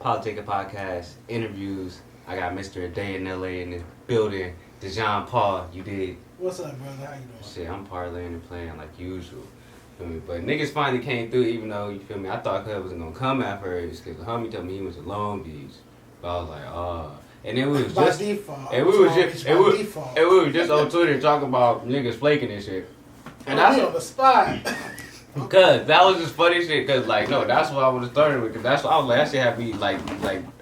Politica Podcast, interviews. I got Mr. A Day in LA in the building. Dejon Paul, you did. What's up, brother? How you doing? Shit, I'm parlaying and playing like usual. Feel me? But niggas finally came through, even though, you feel me, I thought Cub wasn't gonna come at first, because the homie told me he went to Long Beach. But I was like, oh. And then we was by just, default. and we was just on Twitter talking about niggas flaking and shit. And that's on the spot. Cause that was just funny shit. Cause like no, that's what I would have started with. Cause that's what I was like. That shit had me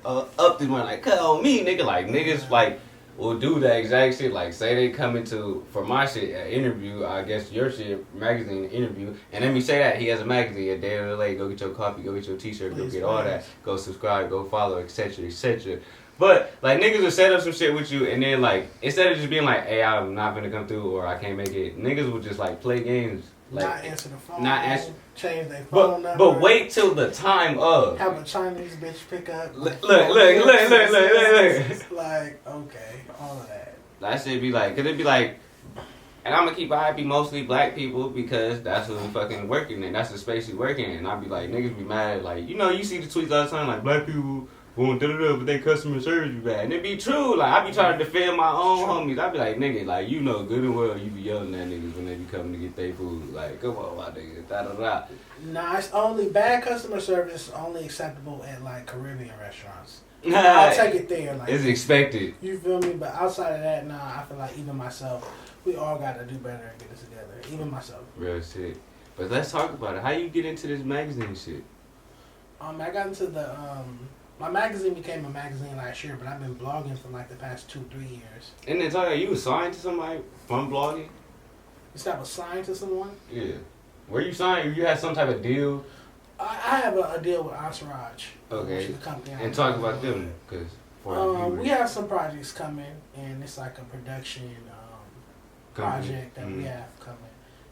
up this one like cut on me, nigga. Like niggas like will do that exact shit. Like say they come into for my shit an interview. I guess your shit magazine interview. And let me say that he has a magazine. A day of LA. Go get your coffee. Go get your t-shirt. Go get all that. Go subscribe. Go follow. Etc. Etc. But like niggas will set up some shit with you, and then like instead of just being like, "Hey, I'm not gonna come through," or "I can't make it," niggas will just like play games. Like, not answer the phone. Not answer. Change their phone number. But wait till the time of. Have a Chinese bitch pick up. Look. It's like, okay, all of that. That shit be like, cause it be like, and I'm gonna keep it happy mostly black people because that's what we fucking working in. That's the space we working in. And I be like, niggas be mad. Like, you know, you see the tweets all the time like black people want da-da-da, but they customer service be bad. And it be true. Like, I be trying to defend my own homies. I be like, nigga, like, you know good and well you be yelling at niggas when they be coming to get their food. Like, come on, my nigga, da-da-da. Nah, it's only bad customer service is only acceptable at, like, Caribbean restaurants. I'll take it there. Like, it's expected. You feel me? But outside of that, nah, I feel like even myself, we all got to do better and get this together. Even myself. Real shit. But let's talk about it. How you get into this magazine shit? I got into the, my magazine became a magazine last year, but I've been blogging for like the past 2-3 years. And then talk about you was signed to somebody from blogging? You said I was signed to someone? Yeah. Where you signed? You had some type of deal? I have a deal with Entourage. Okay. Which is a company. And talk about them, because we have some projects coming, and it's like a production project that we have coming.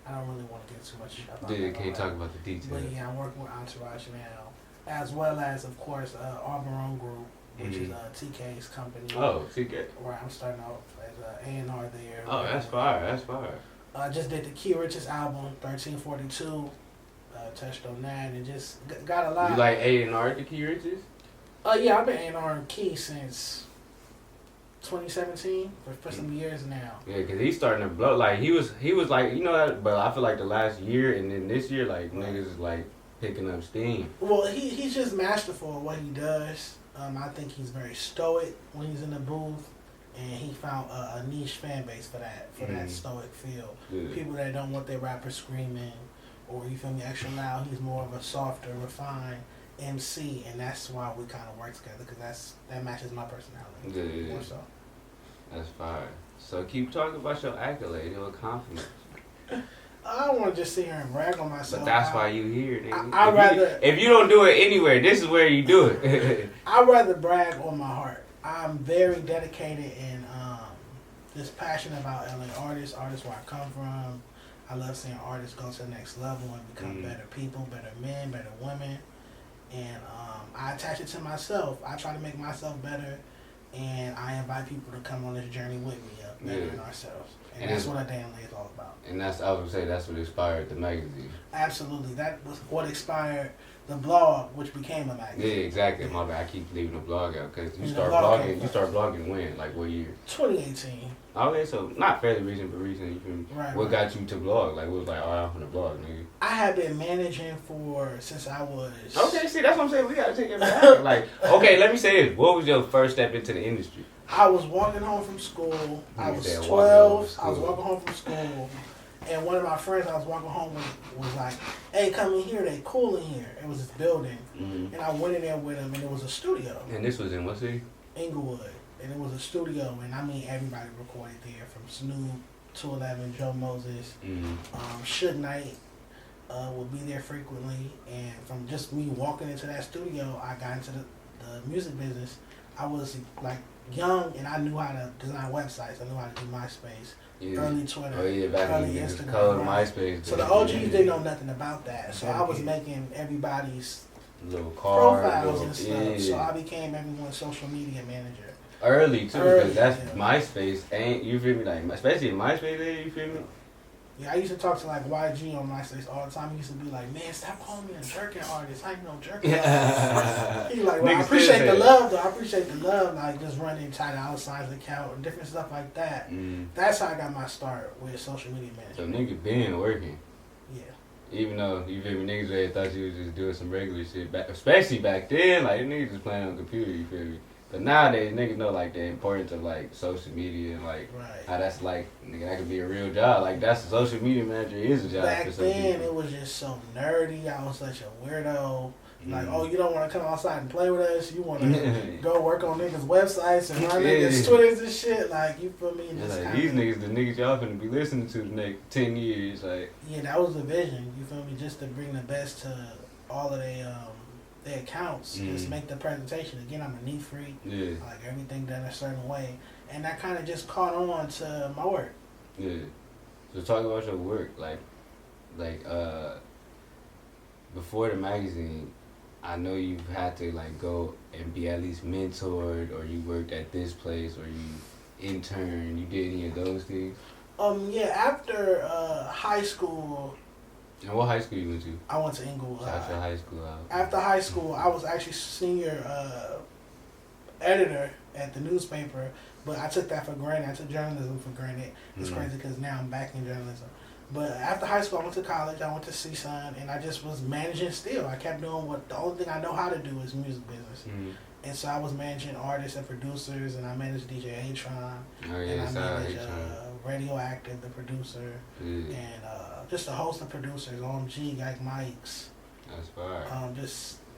I don't really want to get too much about that. Can't talk about the details. But yeah, I'm working with Entourage now, as well as, of course, Auberon Group, which is TK's company. Oh, TK. Where I'm starting off as an A&R there. Oh, that's fire. That's fire. I just did the Key Richards album, 1342. Touched on that and just got a lot. You like A&R the Key Richards? Yeah, I've been A&R and Key since 2017 for some years now. Yeah, cause he's starting to blow. Like he was like, you know that. But I feel like the last year and then this year, like niggas is like picking up steam. Well, he's just masterful at what he does. I think he's very stoic when he's in the booth, and he found a niche fan base for that stoic feel. Yeah. People that don't want their rappers screaming, or you feel me, extra loud. He's more of a softer, refined MC, and that's why we kind of work together, because that matches my personality. Yeah. More so. That's fire. So keep talking about your accolades, your accomplishments. I don't want to just sit here and brag on myself. But that's why you here, nigga. If you don't do it anywhere, this is where you do it. I'd rather brag on my heart. I'm very dedicated and just passionate about LA artists where I come from. I love seeing artists go to the next level and become better people, better men, better women. And I attach it to myself. I try to make myself better, and I invite people to come on this journey with me of bettering ourselves. And that's what A Day in LA is all about. And I was going to say, that's what inspired the magazine. Absolutely. That was what inspired the blog, which became a magazine. Yeah, exactly. My bad. I keep leaving the blog out, because you start blogging when? Like what year? 2018. Okay, so not fairly recent, but recent. You can, right. What got you to blog? Like, what was like, I'm from the blog, nigga? I have been managing since I was... Okay, see, that's what I'm saying. We got to take it back. Like, okay, let me say this. What was your first step into the industry? I was walking home from school. I was 12. I was walking home from school. And one of my friends I was walking home with was like, hey, come in here. They cool in here. It was this building. And I went in there with him, and it was a studio. And this was in what city? Inglewood. And it was a studio, and I mean everybody recorded there, from Snoop, 211, Joe Moses, Suge Knight would be there frequently. And from just me walking into that studio, I got into the music business. I was like young, and I knew how to design websites. I knew how to do MySpace, early Twitter, early Instagram. Code MySpace. So the OGs didn't know nothing about that. So I was making everybody's little profiles and stuff. So I became everyone's social media manager. Early too, because that's MySpace. Ain't you feel me? Like especially in MySpace, you feel me? Yeah, I used to talk to like YG on MySpace all the time. He used to be like, "Man, stop calling me a jerking artist. I ain't no jerking artist." He like, "Well, I appreciate the love, though. I appreciate the love, like just running $10 signs account and different stuff like that." That's how I got my start with social media management. So nigga been working. Yeah. Even though you feel me, niggas really thought you was just doing some regular shit back, especially back then. Like niggas just playing on the computer. You feel me? But nowadays, niggas know like the importance of like social media and like how that's like nigga that could be a real job. Like that's a social media manager is a job. Back for some then, people. it was just so nerdy. I was such a weirdo. Like, oh, you don't want to come outside and play with us? You want to go work on niggas' websites and run niggas' Twitters and shit? Like, you feel me? Just like, these niggas, the niggas y'all finna be listening to the next 10 years. Like, yeah, that was the vision. You feel me? Just to bring the best to all of their accounts. Just make the presentation. Again, I'm a neat freak. Yeah. Like everything done a certain way, and that kind of just caught on to my work. Yeah. So talk about your work, like before the magazine. I know you've had to like go and be at least mentored, or you worked at this place, or you interned. You did any of those things? Yeah. After high school. And what high school you went to? I went to Inglewood. After high school. After high school, I was actually senior editor at the newspaper, but I took that for granted. I took journalism for granted. It's crazy because now I'm back in journalism. But after high school, I went to college. I went to CSUN, and I just was managing still. I kept doing the only thing I know how to do is music business. And so I was managing artists and producers, and I managed DJ Atron, and I managed Radioactive, the producer, and just a host of producers, OMG, like Mike's. That's fire.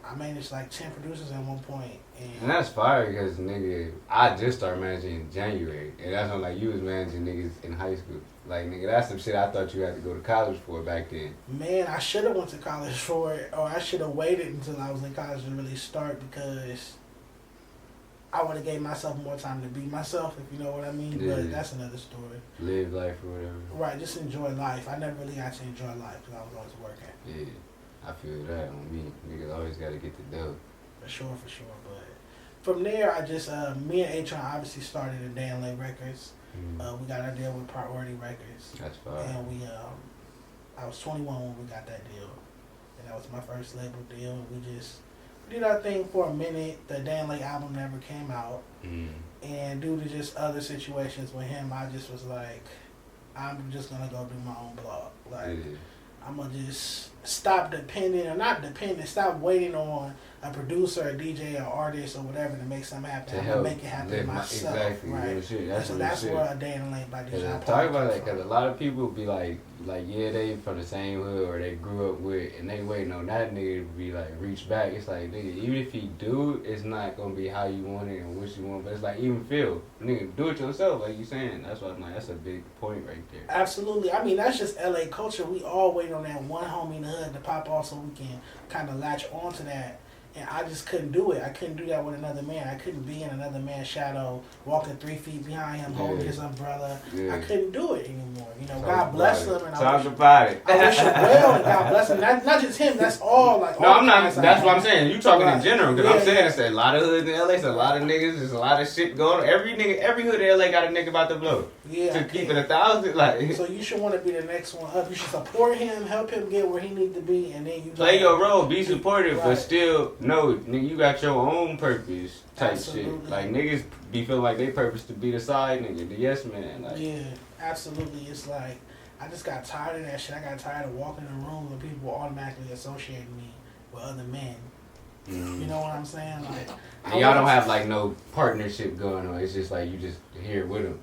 I managed like 10 producers at one point. And that's fire because, nigga, I just started managing in January. And that's when, like, you was managing niggas in high school. Like, nigga, that's some shit I thought you had to go to college for back then. Man, I should have went to college for it, or I should have waited until I was in college to really start, because I would have gave myself more time to be myself, if you know what I mean. Yeah. But that's another story. Live life or whatever. Right, just enjoy life. I never really got to enjoy life because I was always working. Yeah. I feel that on me. Niggas always got to get the dough. For sure. But from there, I just, me and Atron obviously started in Dan Lay Records. We got our deal with Priority Records. That's fine. And I was 21 when we got that deal. And that was my first label deal. We did our thing for a minute. The Dan Lay album never came out. And due to just other situations with him, I just was like, I'm just going to go do my own blog. Like, I'm going to just stop waiting on a producer, a DJ, or artist, or whatever to make something happen. I'm going to make it happen myself. Exactly. Right. So that's where a day in the lane by Dejon. Talk about that, because a lot of people be like, yeah, they from the same hood, or they grew up with, and they waiting on that nigga to be like, reach back. It's like, nigga, even if he do, it's not going to be how you want it and what you want, but it's like, even feel, nigga, do it yourself, like you saying. That's why I'm like, that's a big point right there. Absolutely. I mean, that's just LA culture. We all wait on that one homie in the hood to pop off so we can kind of latch onto that. And I just couldn't do it. I couldn't do that with another man. I couldn't be in another man's shadow, walking 3 feet behind him, holding his umbrella. I couldn't do it anymore. You know, God bless him. And Talk about it. I wish him well, and God bless him. Not just him. That's all. Like, no, all I'm not. That's what I'm saying. You talking in general, because I'm saying it's a lot of hoods in LA. It's a lot of niggas. There's a lot of shit going on. Every hood in LA got a nigga about to blow. Yeah. To keep it 1,000, like. So you should want to be the next one up. You should support him, help him get where he needs to be, and then you play your role, be supportive, but still know, nigga, you got your own purpose type shit. Like, niggas be feeling like they purpose to be the side nigga, the yes man. Like, yeah, absolutely. It's like, I just got tired of that shit. I got tired of walking in a room and people automatically associating me with other men. You know what I'm saying? Like, and y'all don't have like no partnership going on. It's just like you just here with them.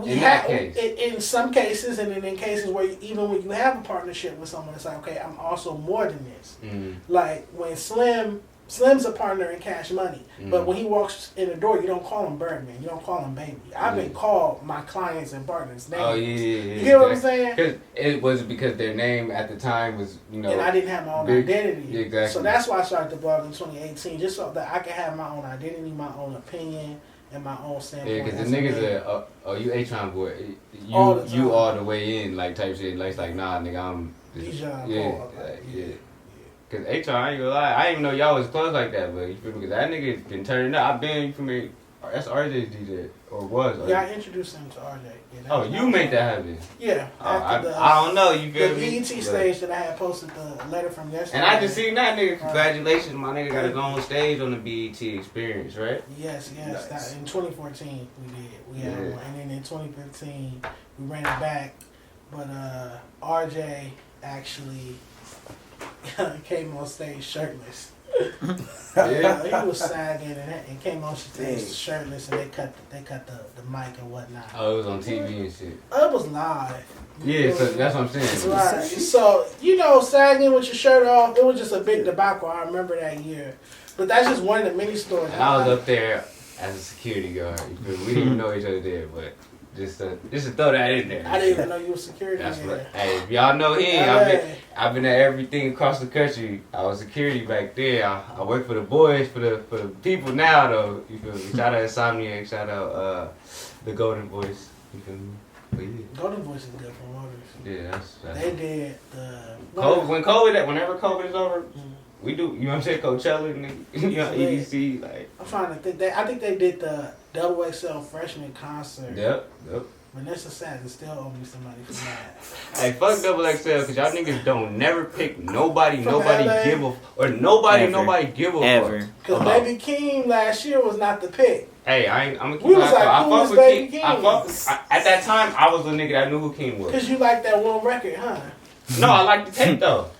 In some cases, and then in cases where even when you have a partnership with someone, it's like, okay, I'm also more than this. Like when Slim's a partner in Cash Money, but when he walks in the door, you don't call him Birdman, you don't call him Baby. I've been called my clients and partners' names. Oh yeah. You get what I'm saying? Because it was because their name at the time was, you know, and I didn't have my own identity. Exactly. So that's why I started the blog in 2018, just so that I could have my own identity, my own opinion, and my own standpoint. Yeah, because the niggas you Atron boy, you all the way in, like type shit. Like, it's like, nah, nigga, I'm Dejon. Yeah. Cause Atron, I ain't gonna lie, I didn't even know y'all was close like that, but you feel me? Cause that nigga been turning up. I been, you feel me? That's RJ's DJ, or was RJ? Yeah, I introduced him to RJ. Yeah, Oh, you made that happen. Yeah. I don't know, you feel the me? BET stage that I had posted the letter from yesterday. And I just seen that nigga. Congratulations, my nigga got to go on stage on the BET experience, right? Yes. Nice. That, in 2014 we did. We had one, and then in 2015 we ran it back. But RJ actually came on stage shirtless. Yeah. He was sagging and came on stage shirtless, and they cut the mic and whatnot. Oh, it was on TV and shit. It was live. Yeah, so that's what I'm saying. Right. So, sagging with your shirt off, it was just a big debacle. I remember that year. But that's just one of the many stories. And I was up there as a security guard. You feel me? We didn't even know each other there, but just to throw that in there. I didn't even know you were security. That's in what. there. Hey, if y'all know him, I've been at everything across the country. I was security back there. I work for the boys, for the people now though. You feel me? Shout out Insomniac. Shout out the Golden Voice. You feel me? But yeah. Golden Voice is good promoters. Yeah, that's They did the whenever COVID is over, we do. You know what I'm saying? Coachella and EDC like. I'm trying to think. I think they did the Double XL freshman concert. Yep. Vanessa Satin still owe me some money for that. Hey, fuck Double XL, because y'all niggas don't never pick nobody give a fuck. Because Baby King last year was not the pick. Hey, I'm gonna keep we was like, I who fuck is with Baby King. King? At that time, I was the nigga that knew who King was. Because you like that one record, huh? No, I like the tape though.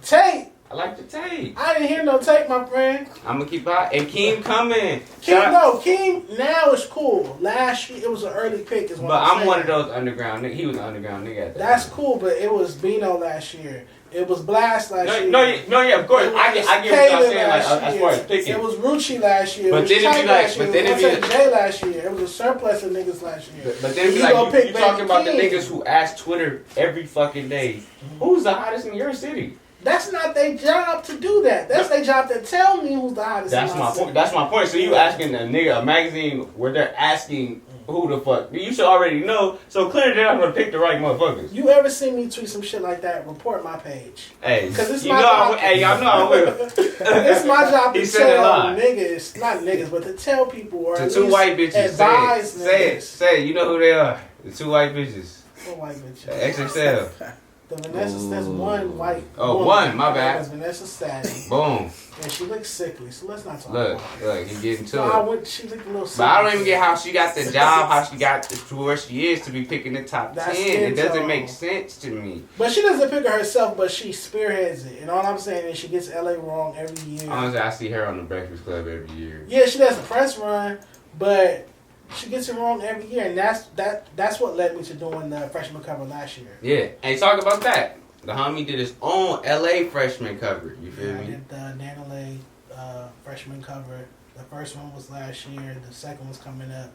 Tape? I like the tape. I didn't hear no tape, my friend. I'm gonna keep out. And King coming. King now is cool. Last year, it was an early pick. Is what But I'm I'm one of those underground niggas. He was an underground nigga at that That's time. cool, but it was Bino last year. It was Blast last year. Yeah, of course. I get what y'all saying, like, as far as picking. It was Rucci last year. But then it be Jay last year. It was a surplus of niggas last year. But then be like, you talking about the niggas who ask Twitter every fucking day, who's the hottest in your city? That's not their job to do that. That's their job to tell me who's the hottest. That's my point. That's my point. So you asking a nigga, a magazine where they're asking who the fuck? You should already know. So clearly they're not gonna pick the right motherfuckers. You ever see me tweet some shit like that? Report my page. Hey, because it's my job. Y'all know I will. It's my job to tell niggas, not niggas, but to tell people or to two white bitches. Advise say it. You know who they are? The two white bitches. What white bitches? XXL. The Vanessa, that's one white. Oh, one. My bad. That's Vanessa Static. Boom. And she looks sickly, so let's not talk about it. Look, you getting to it. She looked a little sickly. But I don't even get how she got the job, how she got to where she is to be picking the top 10. It doesn't make sense to me. But she doesn't pick it herself, but she spearheads it. And all I'm saying is she gets LA wrong every year. Honestly, I see her on the Breakfast Club every year. Yeah, she does a press run, but she gets it wrong every year. And that's what led me to doing the freshman cover last year. Yeah, and talk about that. The homie did his own LA freshman cover. You feel me? I did the Nana freshman cover. The first one was last year. The second one's coming up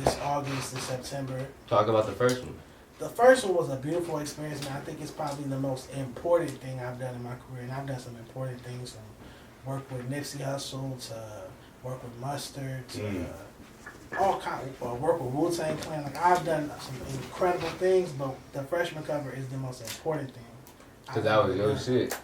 this August and September. Talk about the first one. The first one was a beautiful experience, and I think it's probably the most important thing I've done in my career. And I've done some important things, from work with Nipsey Hussle to work with Mustard to all kind of work with Wu-Tang Clan. Like, I've done some incredible things, but the freshman cover is the most important thing. Because that was your shit.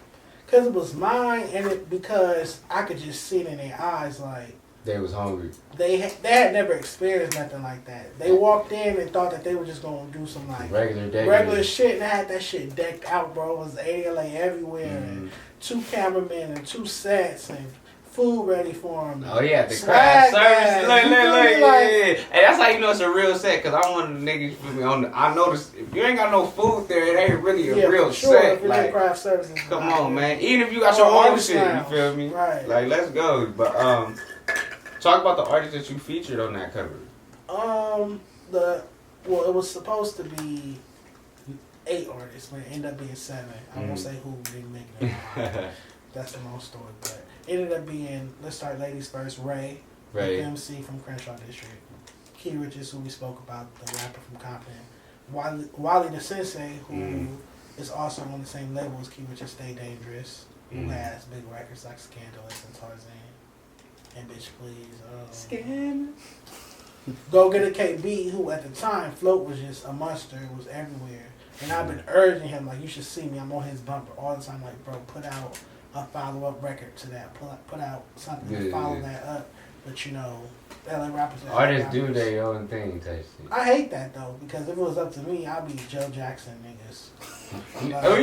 Because it was mine, and because I could just see it in their eyes, like they was hungry. They had never experienced nothing like that. They walked in and thought that they were just gonna do some like regular shit, and they had that shit decked out, bro. It was ALA everywhere, and 2 cameramen and 2 sets and food ready for them. Oh yeah, the craft service. Look, yeah. Hey, that's how you know it's a real set. Cause I'm one of the niggas. Feel me? I noticed if you ain't got no food there, it ain't really a real set. Like craft services. Come on, man. Even if you got your own shit, you feel me? Right. Like let's go. But talk about the artists that you featured on that cover. It was supposed to be 8 artists, but it ended up being 7. I won't say who didn't make it. That's the long story, but it ended up being, let's start ladies first, Ray. The MC from Crenshaw District. Key Richards, who we spoke about, the rapper from Compton. Wally the Sensei, who is also on the same label as Key Richards, Stay Dangerous, who has big records like Scandalous and Tarzan and Bitch Please. Go Get a KB, who at the time, Float was just a monster, it was everywhere. And I've been urging him, like, you should see me, I'm on his bumper all the time, like, bro, put out a follow-up record to that, put out something to follow that up. But you know, LA rappers. Artists do their own thing, type shit. I hate that though, because if it was up to me, I'd be Joe Jackson niggas. Oh,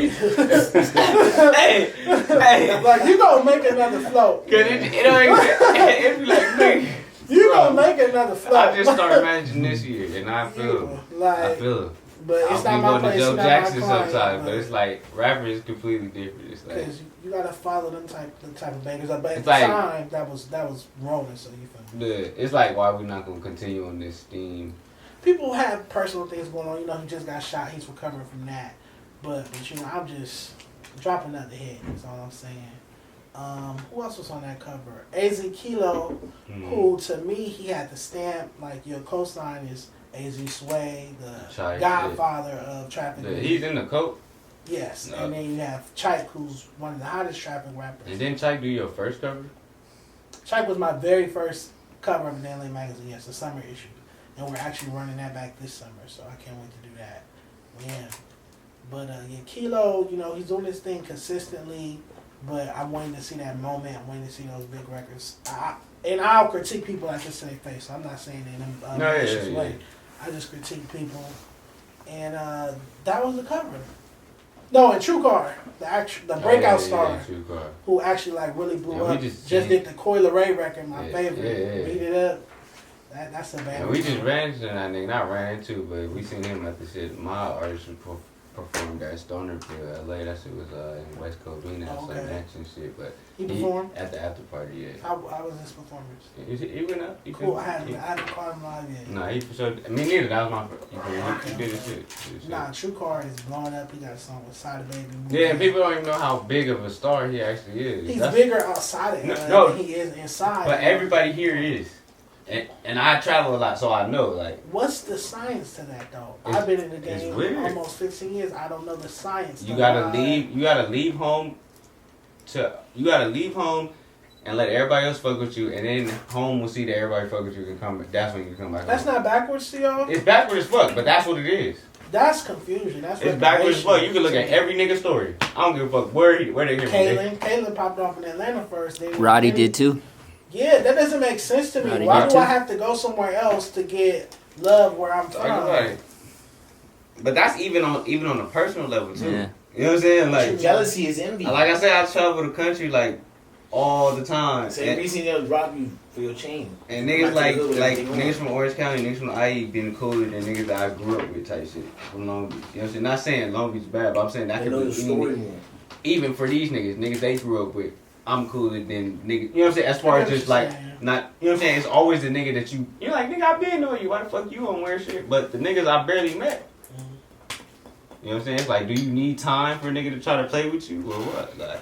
hey, like you gonna make another float? Cause it be like, nigga, you gonna make another float? I just started managing this year, and I feel it. But it's I'll not be my going to place. Joe Jackson client, sometimes, but it's like rapper is completely different. It's like because you gotta follow them type of bangers. But at the like, time, that was rolling. So you feel me? It's like why we not gonna continue on this theme. People have personal things going on. You know, he just got shot. He's recovering from that. But you know, I'm just dropping another hit. That's all I'm saying. Who else was on that cover? AZ Kilo, who to me he had the stamp like your cosign is AZ Sway, the godfather of trapping. He's in the coat. Yes, and then you have Chike, who's one of the hottest trapping rappers. And didn't Chike do your first cover? Chike was my very first cover of the LA magazine. Yes, the summer issue, and we're actually running that back this summer, so I can't wait to do that. Yeah. But yeah, Kilo, you know, he's doing this thing consistently, but I'm waiting to see that moment. I'm waiting to see those big records. I'll critique people like this to their face. So I'm not saying it in a malicious way. I just critique people. And that was the cover. No, and True Car, the breakout star, who actually like really blew up, just did the Coi Leray record, my favorite. Beat it up. That's a bad. And we just ran into that nigga, not ran into, but we seen him at the shit. My artist performed at Stonerville, LA. That shit was in West Covina, some action shit. But he performed at the after party. Yeah. How was his performance? He went up. Cool. I haven't caught him live yet. Nah, he for sure. Me neither. That was my first. He did his shit. Nah, True Car is blowing up. He got a song with Side Baby. Yeah, and people don't even know how big of a star he actually is. He's bigger outside of LA than he is inside. But everybody here is. And I travel a lot, so I know, like... What's the science to that, though? I've been in the game almost 15 years. I don't know the science. You gotta leave home and let everybody else fuck with you, and then home will see that everybody fuck with you and come. That's when you come back. That's not backwards to y'all? It's backwards as fuck, but that's what it is. That's confusion. It's backwards as fuck. You can look at every nigga story. I don't give a fuck where they hear me. Kaylin popped off in Atlanta first. Roddy did too. Yeah, that doesn't make sense to me. Why do I have to go somewhere else to get love where I'm from? Right. But that's even on a personal level too. Yeah. You know what I'm saying? Like jealousy is envy. Like I said, I travel the country like all the time. So the reason they'll rob you for your chain. And niggas like niggas from Orange County, niggas from IE being cooler than niggas that I grew up with type shit from Long Beach. You know what I'm saying? Not saying Long Beach is bad, but I'm saying that could be even for these niggas they grew up with. I'm cooler than nigga. You know what I'm saying? As far as just like not, you know what I'm saying? It's always the nigga that you're like, nigga, I been knowing you. Why the fuck you don't wear shit? But the niggas I barely met. You know what I'm saying? It's like, do you need time for a nigga to try to play with you or what? Like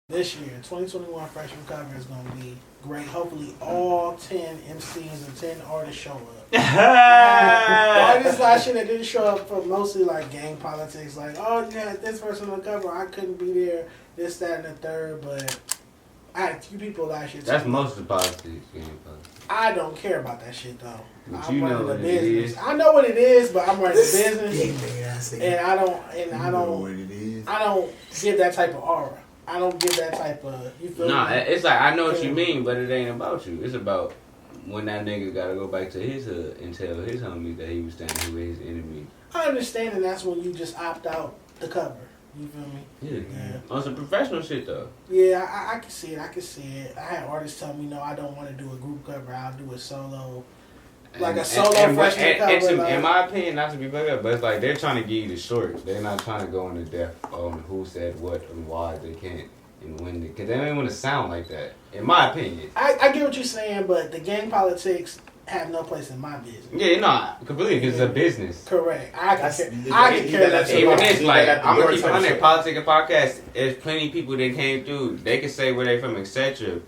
this year, 2021 freshman cover is gonna be great. Hopefully, all 10 MCs and 10 artists show up. Artists last year that didn't show up for mostly like gang politics, like, oh, you had this person on the cover, I couldn't be there, this, that, and the third, but I had a few people last year. That's most of the politics. I don't care about that shit though. But I'm running the business. I know what it is, but I'm running the business, and I don't give that type of aura. I don't give that type of. You feel nah, me? It's like I know what you mean, but it ain't about you. It's about when that nigga gotta go back to his hood and tell his homies that he was standing with his enemy. I understand, and that's when you just opt out the cover. You feel me? Yeah. On some professional shit though. Yeah, I can see it. I had artists tell me, no, I don't want to do a group cover. I'll do a solo. Like a solo freshman cover. In my opinion, not to be bad, but it's like they're trying to give you the shorts. They're not trying to go into depth on who said what and why they can't and when. Because they don't want to sound like that. In my opinion. I get what you're saying, but the gang politics have no place in my business. Yeah, no, completely, because it's a business. Correct. I can care less. Even this, like, I'm going to keep on that Politics and Podcast. There's plenty of people that came through. They can say where they from, etc.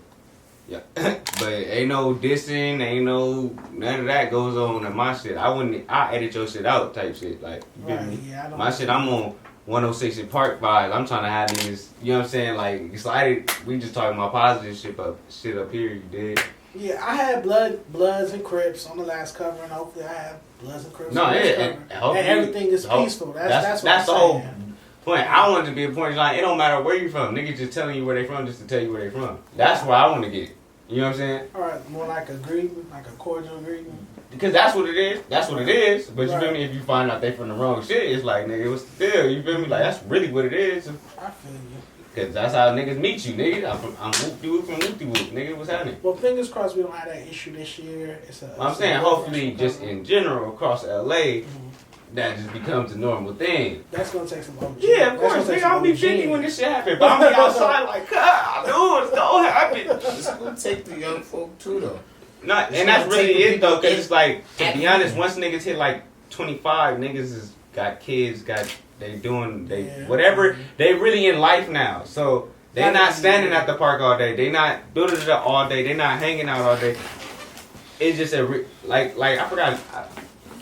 Yeah, but ain't no dissing, ain't no none of that goes on in my shit. I edit your shit out type shit. Like, you feel me? Yeah, my shit, I'm on 106 in Park vibes. I'm trying to have these, you know what I'm saying? Like, excited. We just talking about positive shit up here. You did. Yeah, I had Bloods and Crips on the last cover, and hopefully I have Bloods and Crips on the and cover. And everything is peaceful. That's what I'm the whole. point. I want it to be a point like it don't matter where you from. Niggas just telling you where they from just to tell you where they from. That's where I want to get. You know what I'm saying? All right, more like a greeting, like a cordial greeting. Because that's what it is. That's what it is. But you Right. feel me? If you find out they from the wrong shit, it's like, nigga, what's the deal? You feel me? Like, that's really what it is. I feel you. Because that's how niggas meet you, nigga. I'm whoop-de-whoop from whoop-de-whoop. Nigga, what's happening? Well, fingers crossed we don't have that issue this year. I'm saying, hopefully, just in general, across LA, that just becomes a normal thing. That's going to take some OG. Yeah, of course, nigga. I'll be 50 when this shit happen. But I'm be outside like, God, I know it's gonna happen. It's gonna take the young folk too, though. Not, It's and that's gonna really take the it, though, people because it's like, to at be honest, once niggas hit like 25, niggas is got kids, they doing, whatever. They really in life now. So, they not standing at the park all day. They not doing it all day. They not hanging out all day. It's just like I forgot.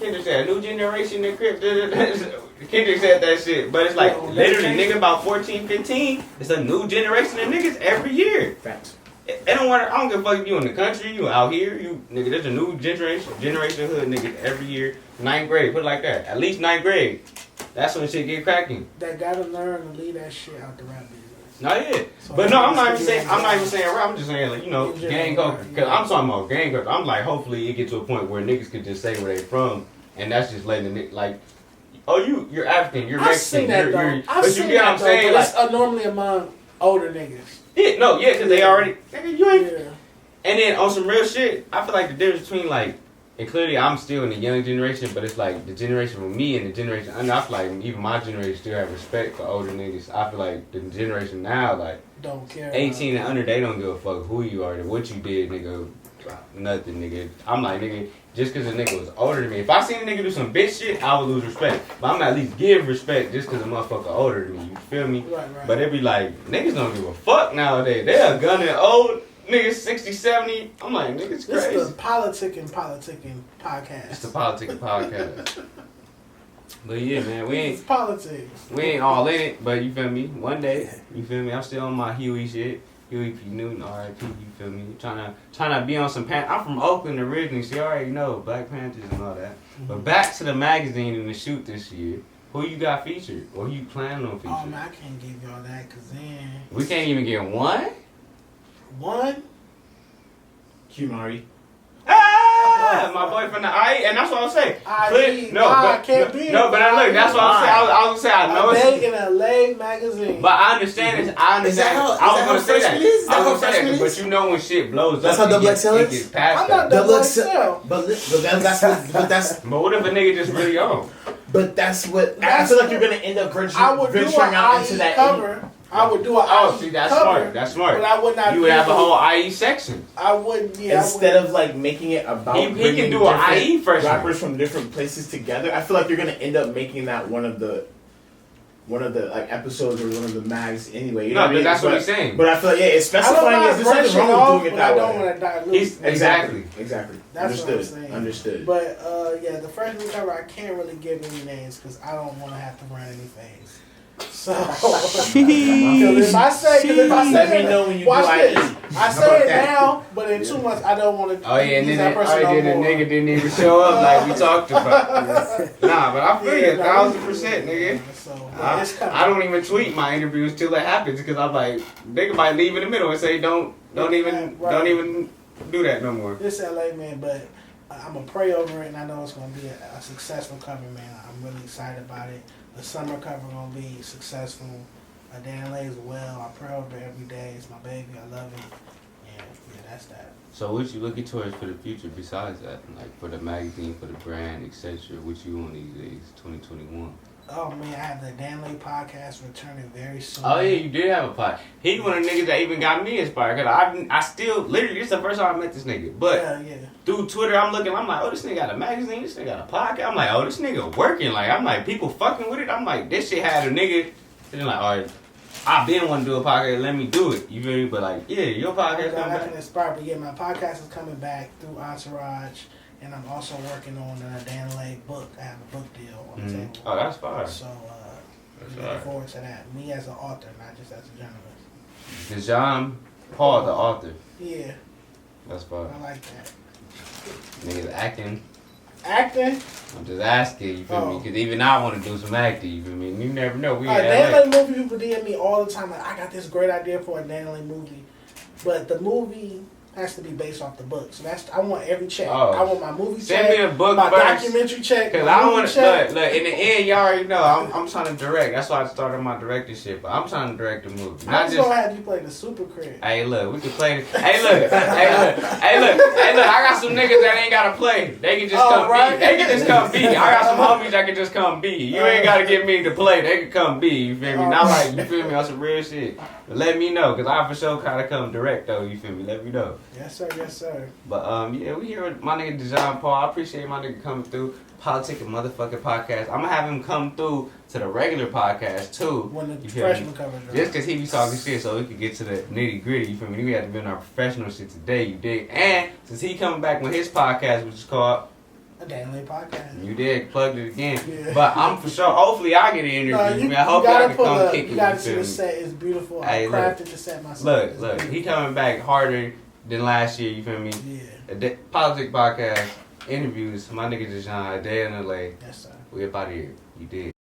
Kendrick said a new generation in crib. Kendrick said that shit, but it's like literally, nigga, about 14, 15. It's a new generation of niggas every year. Facts. They don't want. I don't give a fuck if you in the country, you out here, you nigga. There's a new generation of hood niggas every year. 9th grade, put it like that. At least 9th grade. That's when shit get cracking. They got to learn to leave that shit out the rap business. No, yeah. So But no, I'm not even saying rap. I'm just saying, like, gang culture. Because I'm talking about gang culture. I'm like, hopefully it get to a point where niggas could just say where they from, and that's just letting the nigga, like, oh, you're African, you're Mexican, I've seen that, though. but you get what I'm saying? But Like, it's normally among older niggas. yeah, because they already, nigga, you ain't. Yeah. And then on some real shit, I feel like the difference between, like, and clearly I'm still in the young generation, but it's like the generation with me and the generation, I feel like even my generation still have respect for older niggas. I feel like the generation now, like, Don't care. 18 and under, they don't give a fuck who you are, what you did, nigga. Nothing, nigga. I'm like, nigga, just because a nigga was older than me. If I seen a nigga do some bitch shit, I would lose respect. But I'm at least give respect just because a motherfucker older than me. You feel me? Right. But it be like, niggas don't give a fuck nowadays. They are gunning old niggas 60, 70. I'm like, niggas This crazy. is the politicking podcast. It's the politicking podcast. But yeah, man, It's politics. we ain't all in it, but you feel me? One day, you feel me? I'm still on my Huey shit. Huey P. Newton, R.I.P. You feel me? Trying to be on some I'm from Oakland originally, so you already know Black Panthers and all that. But back to the magazine and the shoot this year. Who you got featured? Or who you planning on featuring? Oh man, I can't give y'all that because then We can't even get one. Kumari. Ah, my boy from the IE, and that's what I'm saying. can't be. No, but look, that's what I'm saying. I was gonna say I know Day it's. in LA magazine. But I understand it. I understand. Is that how- I was is gonna that say how that. freshman is? Is that I how was gonna say freshman that. is? But you know when shit blows That's up, how double it XL gets is? past I'm that. not double XL. But what if a nigga just really on? But that's what I feel like you're gonna end up I would do venturing out into an IE that. cover. I would do an Oh, IE see, that's cover, smart. That's smart. But I would not. You would have a whole IE section. I wouldn't. Yeah. Instead of like making it about He can bringing do an different IE freshman. rappers from different places together, I feel like you're gonna end up making that one of the like episodes or one of the mags anyway. You know No, what I but mean? that's what he's saying. But I feel like it's specifying it. There's nothing wrong with doing it but I that don't way. want to dilute. He's exactly. That's what I'm Understood. saying. Understood. But yeah, the freshman cover I can't really give any names because I don't want to have to run anything. So, because if I say, Let me know when you watch do this. IE. I say it now, but in 2 months I don't want to. Oh yeah, and use then that person no the more. nigga didn't even show up like we talked about. Nah, but I feel you 1,000%, nigga. So yeah, it's coming. I don't even tweet my interviews till it happens because I'm like, nigga might leave in the middle and say don't even do that no more. This LA man, but I'm gonna pray over it, and I know it's gonna be a successful cover, man. I'm really excited about it. The summer cover gonna be successful. Dan LA as well. I pray over it every day. It's my baby. I love it. And yeah, that's that. So what you looking towards for the future besides that? Like for the magazine, for the brand, etc. What you on these days, 2021? Oh man, I have the Dan LA podcast returning very soon. Oh yeah, you did have a pod. He one of the niggas that even got me inspired. Cause I still literally this is the first time I met this nigga. But yeah. through Twitter, I'm like, oh, this nigga got a magazine. This nigga got a podcast. I'm like, oh, this nigga working. Like, I'm like, people fucking with it. I'm like, this shit had a nigga. And they're like, all right, I been want to do a podcast. Let me do it. You feel me? But like, yeah, your podcast coming I back. can inspire, but yeah, my podcast is coming back through Entourage, and I'm also working on a Dan LA book. I have a book deal on the table. Oh, that's fire. So That's looking right. forward to that. Me as an author, not just as a journalist. Dejon Paul, the author. Yeah, That's fire. I like that. Niggas acting. Acting? I'm just asking, you feel me? Because even I want to do some acting, you feel me? You never know. We Daniel movie people DM me all the time, like, I got this great idea for a Daniel movie. But the movie has to be based off the book. So I want every check. I want my movie check. Send me a book my first. Documentary check. Because I want to, look, in the end, y'all already know, I'm trying to direct. That's why I started my directorship. But I'm trying to direct the movie. I'm just going to have you play the Super Crib. Hey, look, we can play the, hey, look, I got some niggas that ain't got to play. They can just come be. They can just come be. I got some homies that can just come be. You ain't got to get me to play. They can come be. You feel me? Not like, you feel me, on some real shit. But let me know, because I for sure kind of come direct, though. You feel me? Let me know. Yes, sir. Yes, sir. But yeah, we here with my nigga Dejon Paul. I appreciate my nigga coming through. Politic and motherfucking podcast. I'm gonna have him come through to the regular podcast too. When the freshman coverage. Just cause he be talking shit, so we could get to the nitty gritty. You feel me? We had to be on our professional shit today. You dig? And since he coming back with his podcast, which is called A Daily Podcast. You did plugged it again. Yeah. But I'm for sure. Hopefully, I get an interview. I hope y'all can come kick it. You gotta see the set. It's beautiful. I crafted the set myself. Look. He coming back harder than last year. You feel me? Yeah. Politic podcast interviews. My nigga Dejon, a day in LA. Yes, sir. We up out of here. You did.